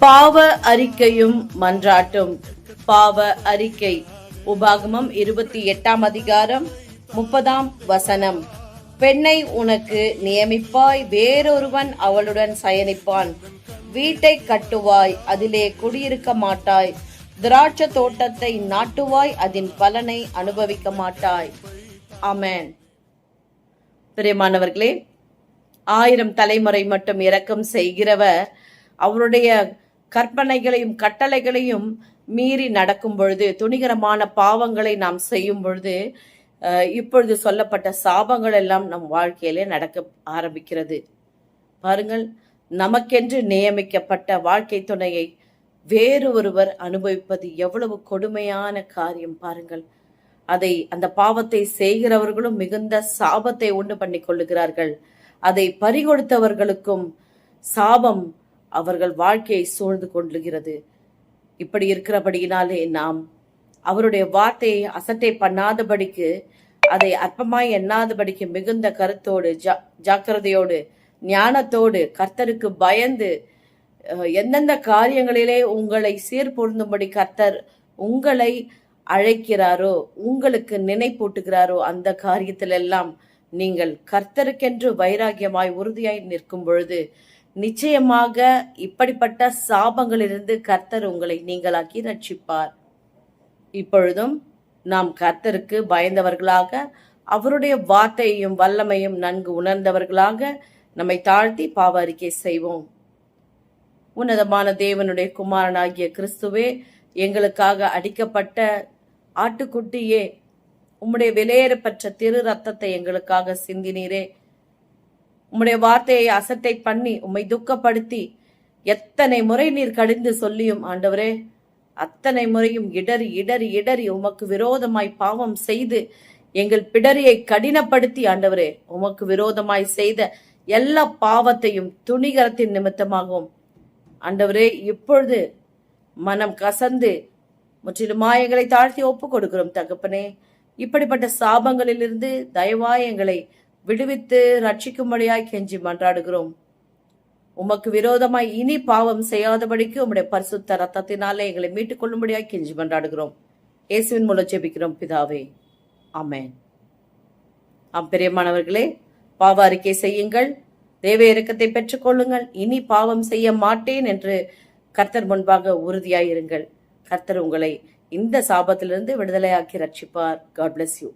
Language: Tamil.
பாவ அறிக்கையும் மன்றாட்டும். பாவ அறிக்கை. உபாகமம் 28 அதிகாரம் 30 பெண்ணை உனக்கு நியமிப்பாய், வேறொருவன் அவளுடன் சயனிப்பான். வீட்டை கட்டுவாய், அதிலே குடியிருக்க மாட்டாய். திராட்சை தோட்டத்தை நாட்டுவாய், அதன் பலனை அனுபவிக்க மாட்டாய். ஆமென். பிரியமானவர்களே, 1000 தலைமுறை மட்டும் இரக்கம் செய்கிறவர் அவருடைய கற்பனைகளையும் கட்டளைகளையும் மீறி நடக்கும் பொழுது, துணிகரமான பாவங்களை நாம் செய்யும் பொழுது, இப்பொழுது சொல்லப்பட்ட சாபங்கள் எல்லாம் நம் வாழ்க்கையிலே நடக்க ஆரம்பிக்கிறது. பாருங்கள், நமக்கென்று நியமிக்கப்பட்ட வாழ்க்கை துணையை வேறு ஒருவர் அனுபவிப்பது எவ்வளவு கொடுமையான காரியம் பாருங்கள். அந்த பாவத்தை செய்கிறவர்களும் மிகுந்த சாபத்தை உண்டு பண்ணி கொள்ளுகிறார்கள். அதை பறிகொடுத்தவர்களுக்கும் சாபம் அவர்கள் வாழ்க்கையை சூழ்ந்து கொள்ளுகிறது. இப்படி இருக்கிறபடியினாலே நாம் அவருடைய வார்த்தையை அசட்டை பண்ணாதபடிக்கு, அதை அற்பமாய் எண்ணாதபடிக்கு மிகுந்த கருத்தோடு, ஜாக்கிரதையோடு, ஞானத்தோடு, கர்த்தருக்கு பயந்து, எந்தெந்த காரியங்களிலே உங்களை சீர்பொருந்தும்படி கர்த்தர் உங்களை அழைக்கிறாரோ, உங்களுக்கு நினைப்பூட்டுகிறாரோ, அந்த காரியத்திலெல்லாம் நீங்கள் கர்த்தருக்கென்று வைராகியமாய் உறுதியாய் நிற்கும் பொழுது நிச்சயமாக இப்படிப்பட்ட சாபங்களிலிருந்து கர்த்தர் உங்களை நீங்களாக்கி ரட்சிப்பார். இப்பொழுதும் நாம் கர்த்தருக்கு பயந்தவர்களாக, அவருடைய வார்த்தையையும் வல்லமையும் நன்கு உணர்ந்தவர்களாக நம்மை தாழ்த்தி பாவ அறிக்கை செய்வோம். உன்னதமான தேவனுடைய குமாரனாகிய கிறிஸ்துவே, எங்களுக்காக அடிக்கப்பட்ட ஆட்டுக்குட்டியே, உம்முடைய விலையேறப்பெற்ற திரு ரத்தத்தை எங்களுக்காக சிந்தினீரே. உம்முடைய வார்த்தையை அசட்டை பண்ணி உம்மை துக்கப்படுத்தி எத்தனை முறை நீர் கடிந்து சொல்லியும் ஆண்டவரே, அத்தனை முறையும் இடறி இடறி இடறி உமக்கு விரோதமாய் பாவம் செய்து எங்கள் பிடரியை கடினப்படுத்தி ஆண்டவரே, உமக்கு விரோதமாய் செய்த எல்லா பாவத்தையும் துணிகரத்தின் நிமித்தமாகவும் ஆண்டவரே இப்பொழுது மனம் கசந்து முற்றிலுமாய் எங்களை தாழ்த்தி ஒப்பு கொடுக்கிறோம் தகப்பனே. இப்படிப்பட்ட சாபங்களிலிருந்து தயவாய் எங்களை விடுவித்து ரட்சிக்கும்படியாய் கெஞ்சி மன்றாடுகிறோம். உமக்கு விரோதமாய் இனி பாவம் செய்யாதபடிக்கு உம்முடைய பரிசுத்த ரத்தத்தினாலே எங்களை மீட்டுக் கொள்ளும்படியாய் கெஞ்சி மன்றாடுகிறோம். இயேசுவின் மூலம் ஜெபிக்கிறோம் பிதாவே, ஆமென். பிரியமானவர்களே, பாவ அறிக்கை செய்யுங்கள், தேவ இரக்கத்தை பெற்றுக் கொள்ளுங்கள். இனி பாவம் செய்ய மாட்டேன் என்று கர்த்தர் முன்பாக உறுதியாயிருங்கள். கர்த்தர் உங்களை இந்த சாபத்திலிருந்து விடுதலையாக்கி ரட்சிப்பார். God bless you.